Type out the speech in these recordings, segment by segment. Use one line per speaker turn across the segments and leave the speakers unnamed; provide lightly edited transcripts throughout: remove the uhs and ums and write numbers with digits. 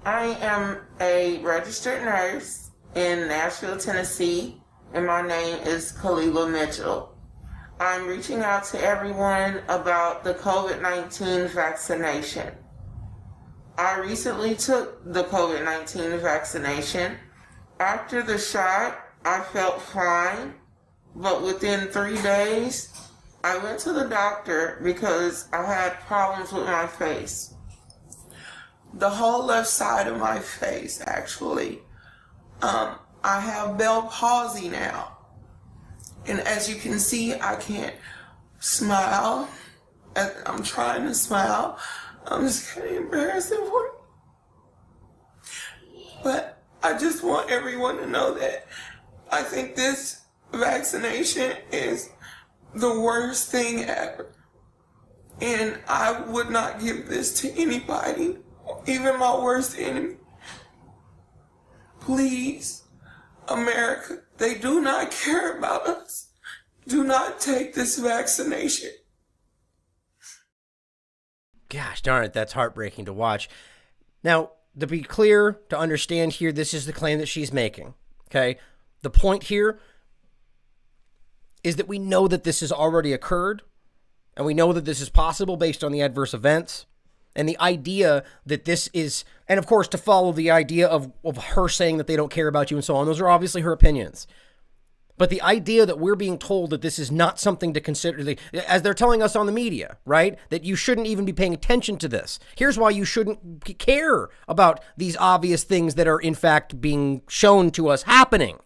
I am a registered nurse in Nashville, Tennessee, and my name is Kalila Mitchell. I'm reaching out to everyone about the COVID-19 vaccination. I recently took the COVID-19 vaccination. After the shot, I felt fine, but within 3 days, I went to the doctor because I had problems with my face. The whole left side of my face, actually. I have Bell palsy now. And as you can see, I can't smile. I'm trying to smile. I'm just kind of embarrassed for it. But I just want everyone to know that I think this vaccination is the worst thing ever. And I would not give this to anybody, even my worst enemy. Please, America, they do not care about us. Do not take this vaccination.
Gosh darn it, that's heartbreaking to watch. Now, to be clear, to understand here, this is the claim that she's making, okay? The point here is that we know that this has already occurred, and we know that this is possible based on the adverse events, and the idea that this is, and of course, to follow the idea of her saying that they don't care about you and so on, those are obviously her opinions. But the idea that we're being told that this is not something to consider, as they're telling us on the media, right? That you shouldn't even be paying attention to this. Here's why you shouldn't care about these obvious things that are in fact being shown to us happening.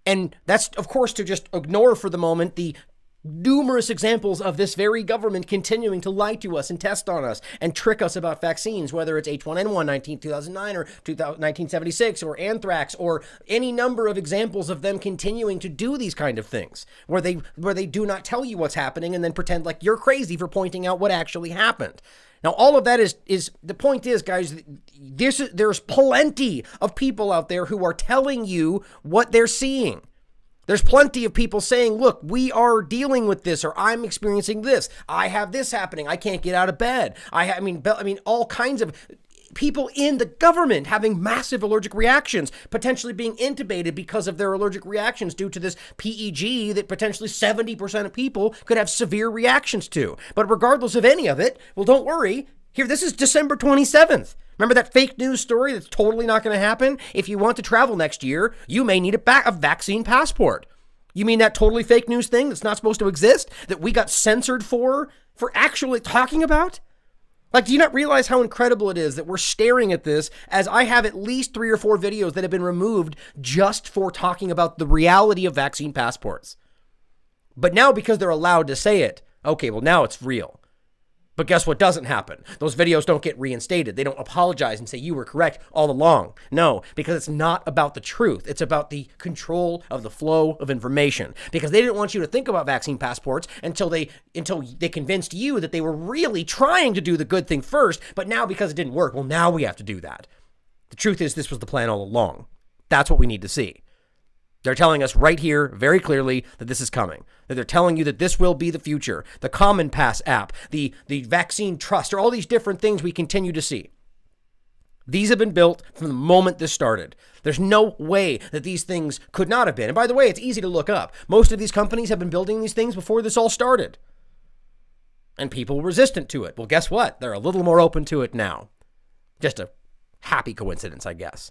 And that's, of course, to just ignore for the moment the numerous examples of this very government continuing to lie to us and test on us and trick us about vaccines, whether it's H1N1, 2009 or 1976 or anthrax or any number of examples of them continuing to do these kind of things where they do not tell you what's happening and then pretend like you're crazy for pointing out what actually happened. Now, all of that is the point is, guys, there's plenty of people out there who are telling you what they're seeing. There's plenty of people saying, look, we are dealing with this, or I'm experiencing this. I have this happening. I can't get out of bed. I mean, all kinds of people in the government having massive allergic reactions, potentially being intubated because of their allergic reactions due to this PEG that potentially 70% of people could have severe reactions to. But regardless of any of it, well, don't worry. Here, this is December 27th. Remember that fake news story that's totally not going to happen? If you want to travel next year, you may need a vaccine passport. You mean that totally fake news thing that's not supposed to exist, that we got censored for actually talking about? Like, do you not realize how incredible it is that we're staring at this as I have at least 3 or 4 videos that have been removed just for talking about the reality of vaccine passports? But now, because they're allowed to say it, okay, well, now it's real. But guess what doesn't happen? Those videos don't get reinstated. They don't apologize and say you were correct all along. No, because it's not about the truth. It's about the control of the flow of information. Because they didn't want you to think about vaccine passports until they convinced you that they were really trying to do the good thing first. But now, because it didn't work, well, now we have to do that. The truth is, this was the plan all along. That's what we need to see. They're telling us right here very clearly that this is coming, that they're telling you that this will be the future, the Common Pass app, the vaccine trust, or all these different things we continue to see. These have been built from the moment this started. There's no way that these things could not have been. And by the way, it's easy to look up. Most of these companies have been building these things before this all started. And people were resistant to it. Well, guess what? They're a little more open to it now. Just a happy coincidence, I guess.